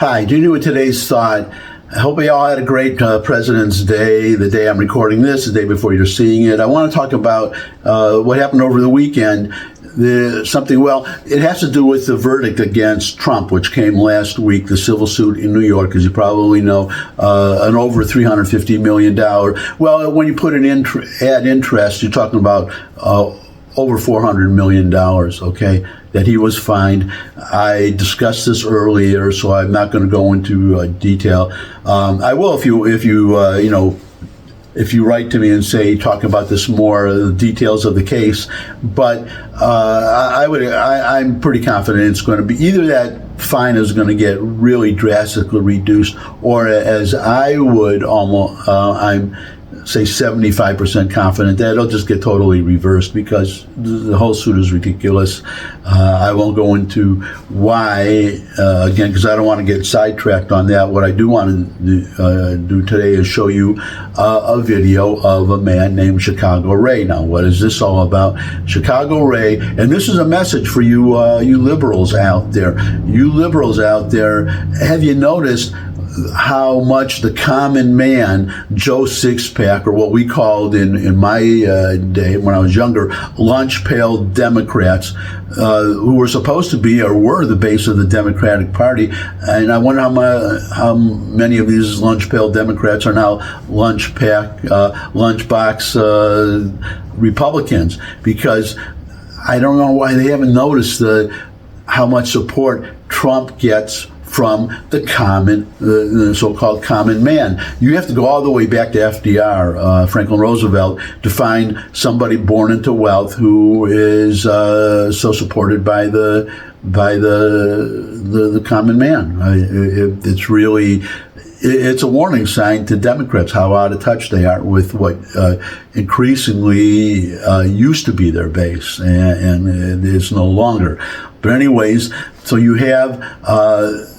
Hi, do you know what today's thought? I hope we all had a great President's Day, the day I'm recording this, the day before you're seeing it. I want to talk about what happened over the weekend. It has to do with the verdict against Trump, which came last week, the civil suit in New York, as you probably know, an over $350 million. Well, when you put an add interest, you're talking about over $400 million, okay, that he was fined. I discussed this earlier, so I'm not going to go into detail. I will if you write to me and say, talk about this more, the details of the case. But I'm pretty confident it's going to be either that fine is going to get really drastically reduced, or as I would I'm say 75% confident that it'll just get totally reversed, because the whole suit is ridiculous. I won't go into why, again, because I don't want to get sidetracked on that. What I do want to do today is show you a video of a man named Chicago Ray. Now, what is this all about? Chicago Ray, and this is a message for you, you liberals out there. You liberals out there, have you noticed how much the common man, Joe Sixpack, or what we called in my day when I was younger, lunch pail Democrats, who were supposed to be or were the base of the Democratic Party, and I wonder how many of these lunch pail Democrats are now lunchbox Republicans, because I don't know why they haven't noticed how much support Trump gets from the so-called common man. You have to go all the way back to FDR, Franklin Roosevelt, to find somebody born into wealth who is so supported by the common man. It's a warning sign to Democrats how out of touch they are with what increasingly used to be their base, and it's no longer. But anyways, so you have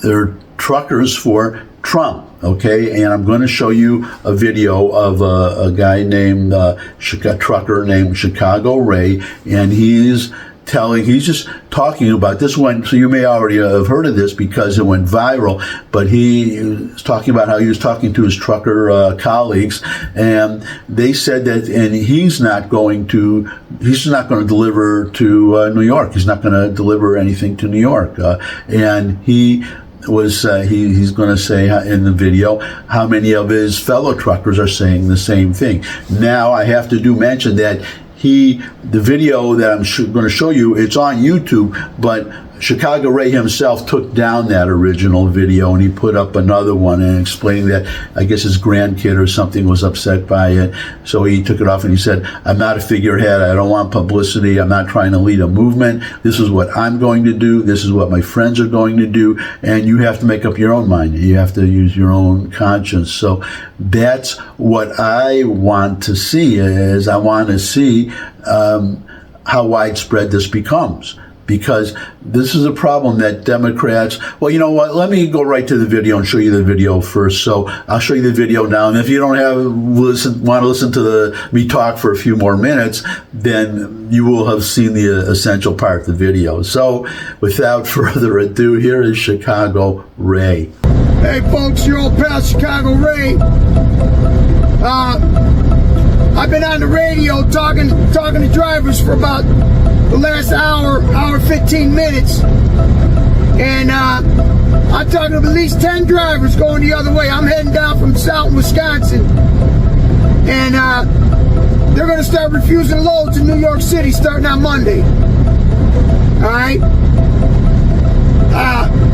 they're truckers for Trump, okay? And I'm going to show you a video of a guy named trucker named Chicago Ray, and he's just talking about this one. So you may already have heard of this because it went viral, but he was talking about how he was talking to his trucker colleagues, and they said that, and he's not going to deliver to New York. He's not going to deliver anything to New York, and he was he's going to say in the video how many of his fellow truckers are saying the same thing. Now I have to mention that the video that I'm going to show you, it's on YouTube, but Chicago Ray himself took down that original video and he put up another one and explaining that I guess his grandkid or something was upset by it. So he took it off and he said, I'm not a figurehead. I don't want publicity. I'm not trying to lead a movement. This is what I'm going to do. This is what my friends are going to do. And you have to make up your own mind. You have to use your own conscience. So that's what I want to see, is I want to see how widespread this becomes. Because this is a problem that Democrats, well, you know what, let me go right to the video and show you the video first. So I'll show you the video now, and if you don't want to listen to me talk for a few more minutes, then you will have seen the essential part of the video. So without further ado, here is Chicago Ray. Hey folks, your old pal Chicago Ray. I've been on the radio talking to drivers for about the last hour 15 minutes, and I'm talking to at least 10 drivers going the other way. I'm heading down from South Wisconsin, and they're going to start refusing loads in New York City starting on Monday. All right,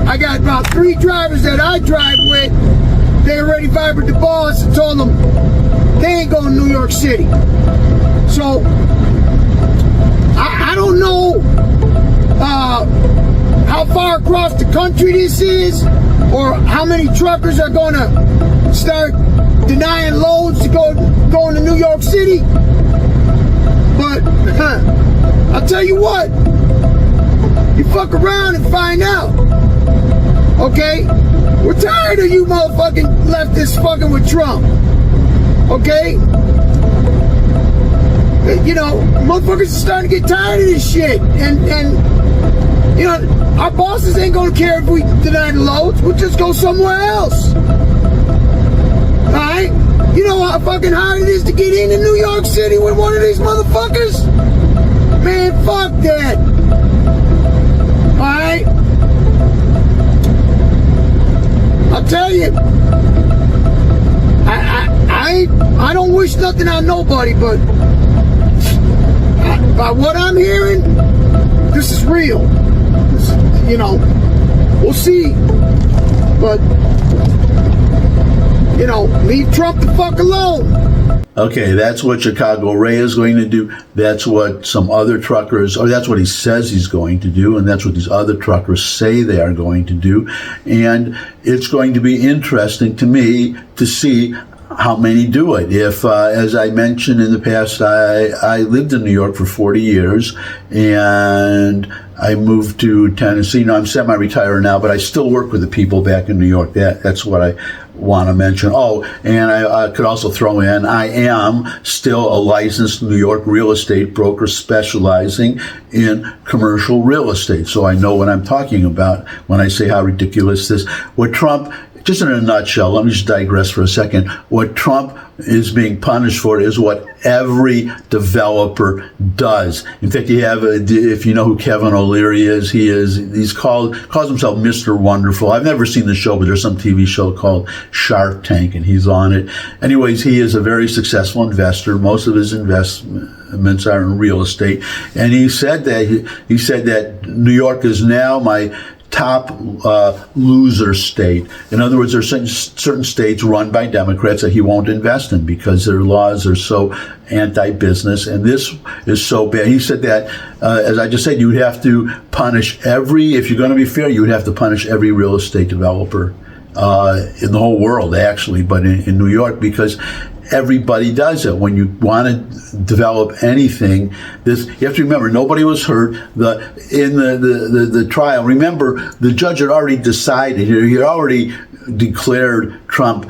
I got about 3 drivers that I drive with. They already vibered the boss and told them they ain't going to New York City. So I don't know how far across the country this is, or how many truckers are going to start denying loads to going to New York City. But I'll tell you what, you fuck around and find out. Okay? We're tired of you motherfucking leftists fucking with Trump. Okay? You know, motherfuckers are starting to get tired of this shit. And You know, our bosses ain't gonna care if we deny the loads. We'll just go somewhere else. Alright? You know how fucking hard it is to get into New York City with one of these motherfuckers? Man, fuck that. Alright? I'll tell you, I don't wish nothing on nobody, but by what I'm hearing, this is real. You know, we'll see. But, you know, leave Trump the fuck alone. Okay, that's what Chicago Ray is going to do. That's what some other truckers, or that's what he says he's going to do, and that's what these other truckers say they are going to do. And it's going to be interesting to me to see how many do it. If, as I mentioned in the past, I lived in New York for 40 years, and I moved to Tennessee. Now, I'm semi-retired now, but I still work with the people back in New York. That's what I want to mention. Oh, and I could also throw in, I am still a licensed New York real estate broker specializing in commercial real estate. So I know what I'm talking about when I say how ridiculous this. What Trump, just in a nutshell, let me just digress for a second. What Trump is being punished for is what every developer does. In fact, you have, if you know who Kevin O'Leary is, he's calls himself Mr. Wonderful. I've never seen the show, but there's some TV show called Shark Tank, and he's on it. Anyways, he is a very successful investor. Most of his investments are in real estate, and he said that New York is now my top loser state. In other words, there's certain states run by Democrats that he won't invest in because their laws are so anti-business, and this is so bad. He said that, as I just said, you would have to punish if you're going to be fair, you would have to punish every real estate developer in the whole world, actually, but in New York, because everybody does it. When you want to develop anything, you have to remember, nobody was hurt. In the trial, remember, the judge had already decided, he had already declared Trump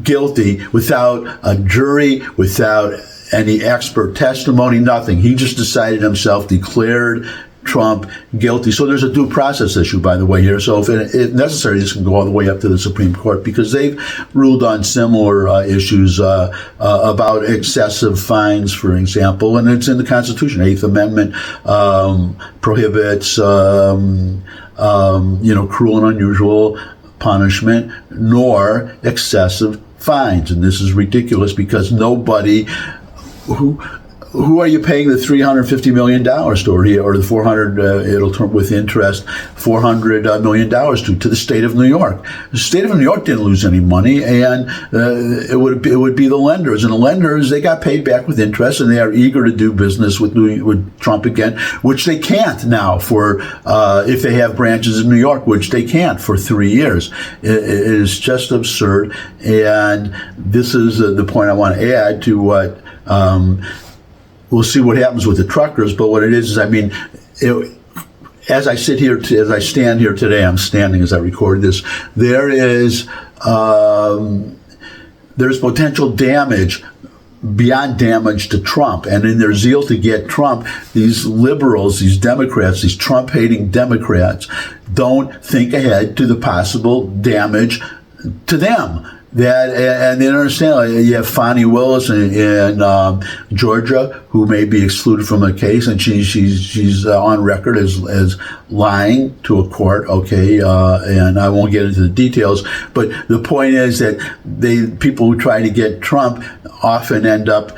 guilty without a jury, without any expert testimony, nothing. He just decided himself, declared Trump guilty. So there's a due process issue, by the way, here. So if necessary, this can go all the way up to the Supreme Court, because they've ruled on similar issues about excessive fines, for example, and it's in the Constitution. Eighth Amendment prohibits, cruel and unusual punishment, nor excessive fines. And this is ridiculous, because nobody who are you paying the $350 million to, or the 400, it'll turn with interest, $400 million to the state of New York. The state of New York didn't lose any money, and it would be the lenders. And the lenders, they got paid back with interest, and they are eager to do business with Trump again, which they can't now if they have branches in New York, which they can't for 3 years. It is just absurd. And this is the point I want to add to what, we'll see what happens with the truckers, but what it is, I mean, as I stand here today, I'm standing as I record this, there's potential damage, beyond damage to Trump. And in their zeal to get Trump, these liberals, these Democrats, these Trump-hating Democrats don't think ahead to the possible damage to them. And they don't understand. Like, you have Fani Willis in Georgia, who may be excluded from a case, and she's on record as lying to a court. Okay, and I won't get into the details, but the point is that people who try to get Trump often end up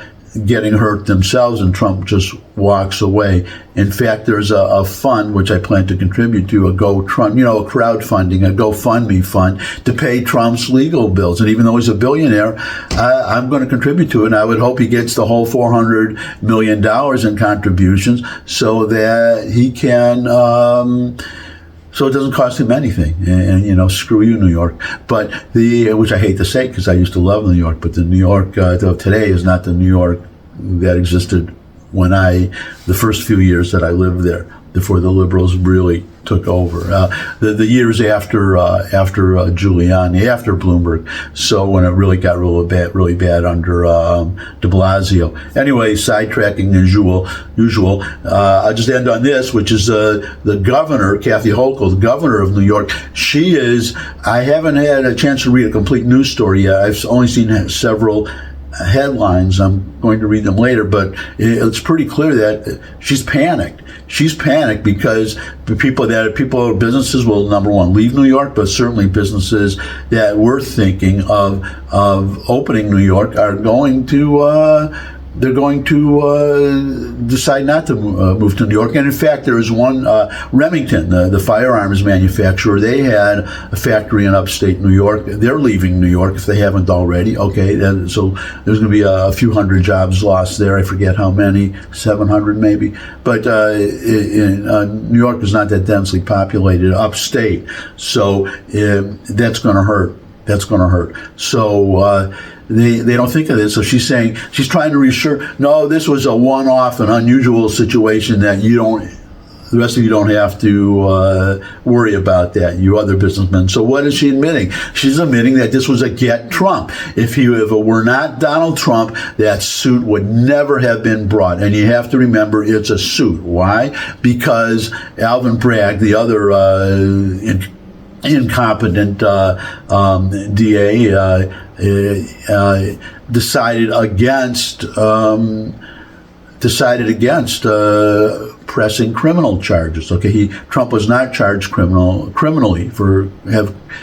getting hurt themselves, and Trump just walks away. In fact, there's a fund which I plan to contribute to, a crowdfunding, a GoFundMe fund to pay Trump's legal bills. And even though he's a billionaire, I'm going to contribute to it, and I would hope he gets the whole $400 million in contributions so that he can, so it doesn't cost him anything. And screw you, New York. But which I hate to say, because I used to love New York, but the New York of today is not the New York that existed the first few years that I lived there. before the liberals really took over. The years after Giuliani, after Bloomberg, so when it really got really bad under de Blasio. Anyway, sidetracking as usual. I'll just end on this, which is the governor, Kathy Hochul, the governor of New York. She is, I haven't had a chance to read a complete news story yet. I've only seen several headlines. I'm going to read them later, but it's pretty clear that she's panicked. She's panicked because businesses will, number one, leave New York, but certainly businesses that were thinking of opening New York are going to decide not to move to New York. And in fact, there is one, Remington, the firearms manufacturer. They had a factory in upstate New York. They're leaving New York if they haven't already. Okay, so there's going to be a few hundred jobs lost there. I forget how many, 700 maybe. But New York is not that densely populated upstate, so that's going to hurt. That's going to hurt. So they don't think of this. So she's saying, she's trying to reassure, no, this was a one-off, an unusual situation that the rest of you don't have to worry about that, you other businessmen. So what is she admitting? She's admitting that this was a get Trump. If it were not Donald Trump, that suit would never have been brought. And you have to remember, it's a suit. Why? Because Alvin Bragg, the other incompetent DA, decided against pressing criminal charges. Okay, Trump was not charged criminally for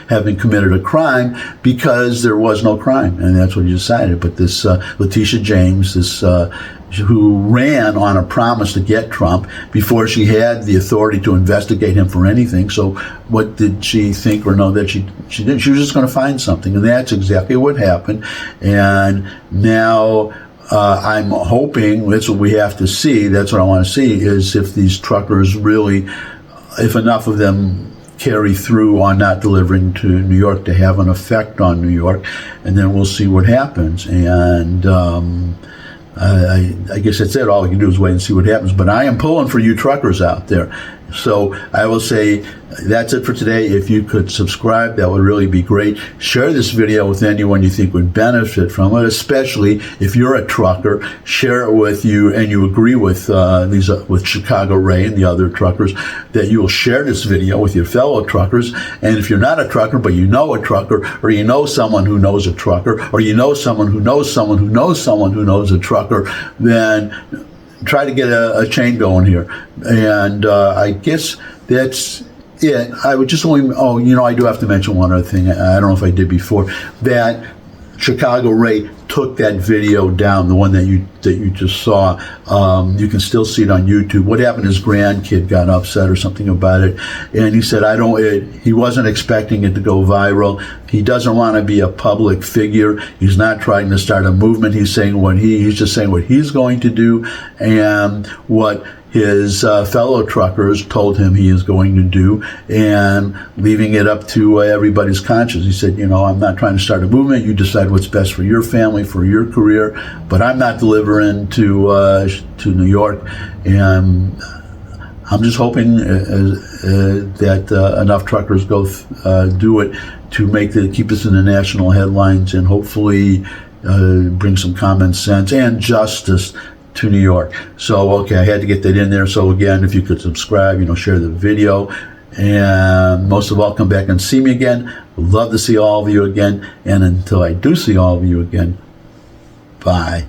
having committed a crime because there was no crime, and that's what he decided. But this Letitia James, who ran on a promise to get Trump before she had the authority to investigate him for anything. So what did she think or know that she did? She was just going to find something, and that's exactly what happened. And now I'm hoping, that's what we have to see, that's what I want to see, is if these truckers really, if enough of them carry through on not delivering to New York to have an effect on New York, and then we'll see what happens. And I guess that's it. All we can do is wait and see what happens. But I am pulling for you truckers out there. So I will say that's it for today. If you could subscribe, that would really be great. Share this video with anyone you think would benefit from it, especially if you're a trucker. Share it with you and you agree with with Chicago Ray and the other truckers, that you will share this video with your fellow truckers. And if you're not a trucker, but you know a trucker, or you know someone who knows a trucker, or you know someone who knows someone who knows someone who knows a trucker, then try to get a chain going here. And I guess that's it. I would just only, I do have to mention one other thing. I don't know if I did before, that Chicago Ray took that video down, the one that you just saw. You can still see it on YouTube. What happened? His grandkid got upset or something about it, and he said, he wasn't expecting it to go viral. He doesn't want to be a public figure. He's not trying to start a movement. He's saying he's just saying what he's going to do and what his fellow truckers told him he is going to do, and leaving it up to everybody's conscience. He said, I'm not trying to start a movement. You decide what's best for your family, for your career, but I'm not delivering to New York. And I'm just hoping that enough truckers go do it to keep this in the national headlines, and hopefully bring some common sense and justice to New York. So, okay, I had to get that in there. So again, if you could subscribe, share the video, and most of all, come back and see me again. Love to see all of you again. And until I do see all of you again, bye.